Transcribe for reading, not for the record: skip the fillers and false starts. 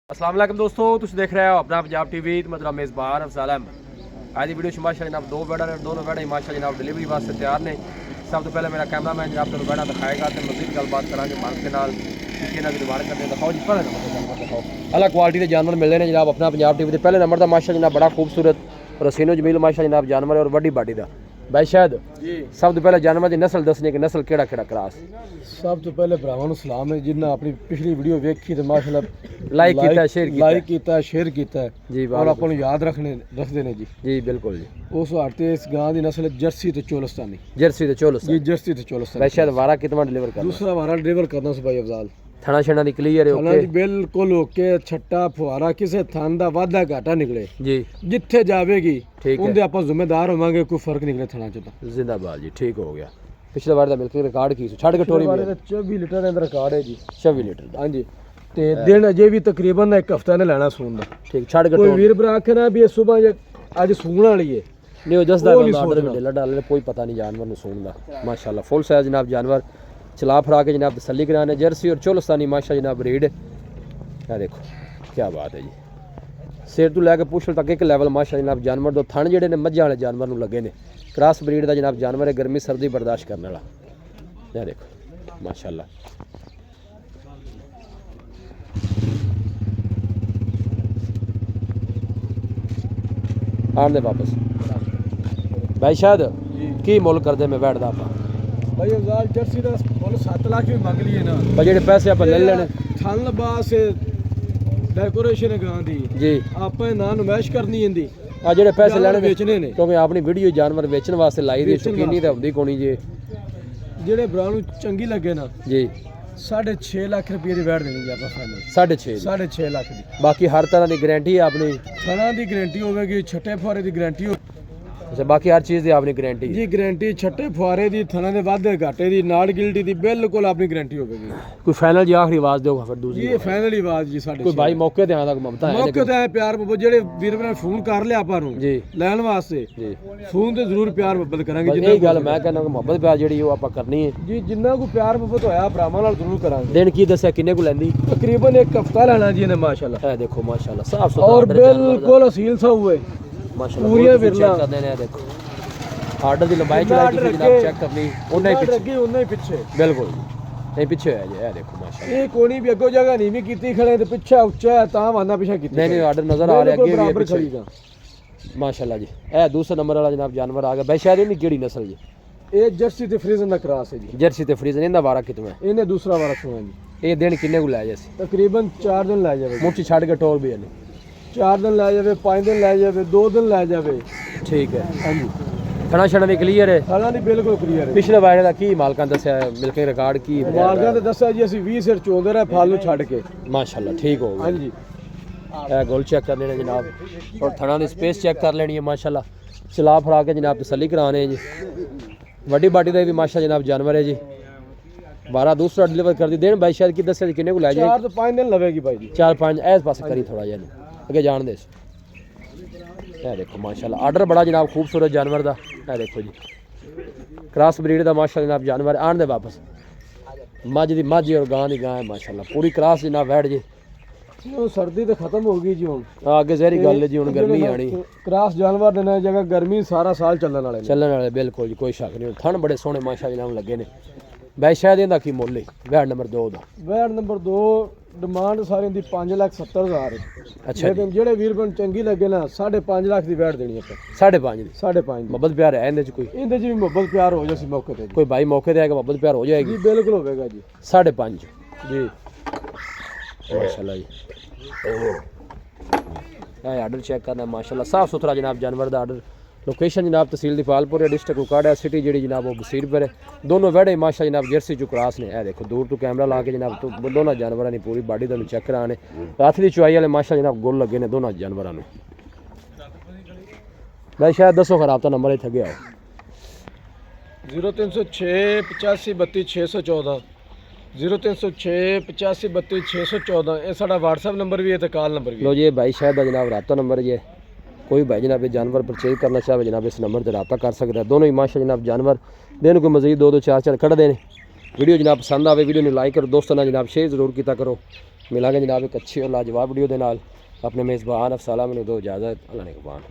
अस्सलाम वालेकुम दोस्तों, तुम देख रहे हो अपना पंजाब टीवी। मतलब मेज़बान अफज़ल अहमद। आज की वीडियो माशाअल्लाह जनाब दो बैडा ने, दोनों बैडा माशाअल्लाह जनाब डिलीवरी वास्ते तैयार ने। सब तो पहले मेरा कैमरामैन जनाब तुम बैडा दिखाएगा तो मज़ीद गलबात करांगे मालिक के नाल कि इन्हां दी रिवार्ड करते दिखाओ जी। पहले नंबर जानवर दिखाओ, अलग क्वालिटी के जानवर मिल रहे हैं जनाब अपना पंजाब टीवी। पहले नंबर का माशाअल्लाह जनाब बड़ा खूबसूरत रसीनो जमील माशाअल्लाह जनाब जानवर और वड्डी बाडी का भाई शायद जी। सब तो पहले जानवर की नस्ल दसनी कि नस्ल केड़ा केड़ा क्रास। सब तो पहले भरावां नूं सलाम है जिन्हें अपनी पिछली वीडियो वेखी तो माशाअल्लाह लाइक किया, शेयर किया, शेयर किया जी और अपन याद रखते ने जी। जी बिल्कुल जी। उस हटते इस गां की नस्ल जर्सी तो चोलस्तानी। जर्सी तो चोलस्तानी जी, जर्सी तो चोलस्तानी। भाई शायद वारा कितना डिलीवर करना? दूसरा वारा डिलीवर करना से भाई अफजाल। थना छना दी क्लियर है? थना ओके जी बिल्कुल ओके। छट्टा फुहारा किसे थन दा वाधा घाटा निकले जी, जिथे जावेगी ठीक है, उनके आप जिम्मेदार होवांगे, कोई फर्क निकले थना च तो जिंदाबाद जी। ठीक हो गया। पिछले बार दा मिल्किंग रिकॉर्ड की छड़ के टोरी में 24 लीटर अंदर रिकॉर्ड है जी। 26 लीटर दा। हां जी। ते दिन अजे भी तकरीबन एक हफ्ता ने लेना सून दा। ठीक, छड़ के कोई टोरी वीर भरा आखे ना भी सुबह आज सून वाली है नहीं, वो दसदा वो नहीं ऑर्डर सोचना। ढिला डालने कोई पता नहीं जानवर नु सून दा। माशाल्लाह फुल साइज जनाब जानवर चला फरा के जनाब तसल्ली कराने। जर्सी और चोलस्तानी माशाल्लाह जनाब ब्रीड है। देखो क्या बात है जी। सिर तो लैके पुछल तक एक लेवल माशाल्लाह जनाब जानवर दो थन जेडे ने मज्झां वाले जानवर नु लगे ने। क्रॉस ब्रीड दा जनाब जानवर है, गर्मी सर्दी बर्दाश्त करने वाला। ये देखो माशाल्लाह। आने वापस भाई शायद की मुल कर दे मैं बैठ दा आपा भाई अफजाल जर्सी का मुल 7 लाख भी मंग लिए ना भाई जेडे पैसे आप ले लेने थन लबास डेकोरेशन गां दी जी। आपे ना नुमाइश करनी इंदी आ जेडे पैसे लेने बेचने ने क्योंकि अपनी वीडियो जानवर बेचने वास्ते लाई दी शौकीनी ते हुंदी कोनी जी। जेडे भरा नूं चंगी लगे ना जी 6.5 लाख रुपए की वैट देनी जी आपा फाइनल। 6.5 6.5 लाख दी। बाकी हर तरह की गारंटी है अपनी। थना दी गारंटी होगी, छठे फुहारे दी गारंटी हो अच्छा, बाकी हर चीज़ की अपनी गारंटी जी। गारंटी छठे फुहारे दी, थना दे वाधे घाटे दी, नाड़ गिल्टी दी बिल्कुल अपनी गारंटी होगी। कोई फाइनल जी आखिरी आवाज दोगा फिर दूसरी ये फाइनल ही बात जी। साडे कोई भाई मौके ते आंदा ममता है मौके ते प्यार मोहब्बत जेडे वीर भरा फोन कर लिया आपा नूं जी लैन वास्ते जी। फोन ते जरूर प्यार मोहब्बत करांगे। बस यही गल मैं कहना कि मोहब्बत प्यार जेडी वो आपां करनी है जी। जिन्ना को प्यार मोहब्बत होया भरावां नाल जरूर करांगे। दिन की दस्या किन्ने को लैंदी? तकरीबन एक हफ्ता लेना जी ने माशाल्लाह। है देखो माशाल्लाह साफ सुथरा और ऑर्डर जानवर दा। बिल्कुल असील सा हुए माशाल्लाह पूरी पूरी विरला। चेक करने ने देखो आर्डर की लंबाई चौड़ाई तुसीं जनाब चेक करनी उन्ना ही पीछे अगे उन्ना ही पीछे बिल्कुल नहीं पीछे है जी। देखो माशाल्लाह ये कोनी भी अगो जगह नहीं भी कीती खड़े ते पीछे ऊंचा है ता वाना पीछे कीती नहीं ऑर्डर नजर आ रहा है अगे बराबर भी खड़ी पीछे दा। माशाल्लाह जी। ए दूसरा नंबर वाला जनाब जानवर आ गया भाई शायद इन्हीं केड़ी नस्ल जी? ये जर्सी ते फ्रीजन दा क्रॉस है जी। जर्सी ते फ्रीजन इंदा वारा कितना है? इन्हें दूसरा वारा सुना जी। ये दिन किन्ने को लै जैसे तकरीबन 4 दिन लै जावे। मुट्ठी छड़ के टोर भी है नहीं? 4 दिन लै जावे, 5 दिन लै जावे, 2 दिन लै जावे। ठीक है। हां जी। थना छड़ा भी क्लियर है? खाना दी बिल्कुल क्लियर है। पिछले वारे दा की मालकां दस्या मिल्किंग रिकॉर्ड की मालकां ते दस्या जी ਅਸੀਂ 20 सिर चोंदे रहे फल नु छड़ के। माशाल्लाह ठीक हो हां गया। जी। ए गोल चेक कर लेने जनाब और थना दी स्पेस चेक कर लेनी है माशाल्लाह। चला फरा के जनाब तसल्ली कराने जी। वड्डी बाटी दा भी माशाल्लाह जनाब जानवर है जी। 12 दूसरा डिलीवर कर दी देन भाई शायद की दस्या किन्ने को लै जाए? 4 तो 5 दिन लगेगी भाई जी। 4-5 ऐस पास करी थोड़ा जा अगे जान दे। ये देखो माशाल्लाह आर्डर बड़ा जनाब खूबसूरत जानवर दा। ये देखो जी क्रॉस ब्रीड दा माशाल्लाह जनाब जानवर आन दे वापस। मझ दी मझ और गां दी गां है माशाल्लाह पूरी क्रॉस जनाब बैठ जी। ਉਹ ਸਰਦੀ ਤੇ ਖਤਮ ਹੋ ਗਈ ਜੀ ਹੁਣ। ਅੱਗੇ ਜ਼ਹਿਰੀ ਗੱਲ ਹੈ ਜੀ ਹੁਣ ਗਰਮੀ ਆਣੀ ਕ੍ਰਾਸ ਜਾਨਵਰ ਦੇ ਨਾਲ ਜਗ੍ਹਾ ਗਰਮੀ ਸਾਰਾ ਸਾਲ ਚੱਲਣ ਵਾਲੇ ਨੇ। ਚੱਲਣ ਵਾਲੇ ਬਿਲਕੁਲ ਜੀ ਕੋਈ ਸ਼ੱਕ ਨਹੀਂ। ਥਣ ਬੜੇ ਸੋਹਣੇ ਮਾਸ਼ਾਅੱਲਾ ਜਨਾਬ ਲੱਗੇ ਨੇ। ਬਈ ਸ਼ਾਇਦ ਇਹਦਾ ਕੀ ਮੁੱਲ ਹੈ ਵੈਟ ਨੰਬਰ 2 ਦਾ? ਵੈਟ ਨੰਬਰ 2 ਡਿਮਾਂਡ ਸਾਰਿਆਂ ਦੀ 5,70,000 ਹੈ। ਅੱਛਾ ਲੇਕਿਨ ਜਿਹੜੇ ਵੀਰ ਬਣ ਚੰਗੀ ਲੱਗੇ ਨਾ 5.5 ਲੱਖ ਦੀ ਵੈਟ ਦੇਣੀ ਆਪਾਂ। 5.5 ਦੀ 5.5 ਮੁਹੱਬਤ ਪਿਆਰ ਹੈ ਇਹਦੇ ਚ ਕੋਈ? ਇਹਦੇ 'ਚ ਵੀ ਮੁਹੱਬਤ ਪਿਆਰ ਹੋ ਜਾਸੀ ਮੌਕੇ ਤੇ ਜੀ। ਕੋਈ ਭਾਈ ਮੌਕੇ ਤੇ ਆਏਗਾ ਮੁਹੱਬਤ ਪਿਆਰ ਹੋ ਜਾਏਗੀ ਜੀ ਬਿਲਕੁਲ ਹੋਵੇਗਾ ਜੀ। 5.5 ਜੀ माशाल्लाह जी। आर्डर चेक करना माशाल्लाह साफ सुथरा जनाब जानवर का आर्डर। लोकेशन जनाब तहसील दीपालपुर है, डिस्ट्रिक्ट कुकाड़ा सिटी जी जनाब वो बसीरपुर है। दोनों वेड़े माशा जनाब जर्सी चु क्रॉस ने। देखो दूर तो कैमरा ला के जनाब तो दोनों जानवर ने पूरी बॉडी का चेक कराने। हाथ की चुआई वाले माशा जनाब गोल लगे ने दोनों जानवरों में। भाई शायद दसो खराब तो नंबर इतने गया 0306 85 32 614 0306 85 32 614 ਇਹ ਸਾਡਾ WhatsApp ਨੰਬਰ ਵੀ ਹੈ ਤੇ ਕਾਲ ਨੰਬਰ ਵੀ लो जी भाई शायद जनाब रब्ता नंबर जी कोई भाई जनाब जानवर परचेज करना चाहे जनाब इस नंबर से रब्ता कर सकता है। दोनों ही माशा जनाब जानवर दिन को मजीद 2-2 4-4 कढ़ते हैं। वीडियो जनाब पसंद आए वीडियो में लाइक करो, दोस्तों जनाब शेयर जरूर किया करो। ਮਿਲਾਂਗੇ ਜਨਾਬ ਇੱਕ ਅੱਛੀ ਔਰ ਲਾਜਵਾਬ ਵੀਡੀਓ ਦੇ ਨਾਲ। ਆਪਣੇ ਮੇਜ਼ਬਾਨ ਅਫਸਾਲਾ ਮੈਨੂੰ ਦਿਓ ਇਜਾਜ਼ਤ। ਅੱਲਾ ਨੇ ਕੁਰਬਾਨ।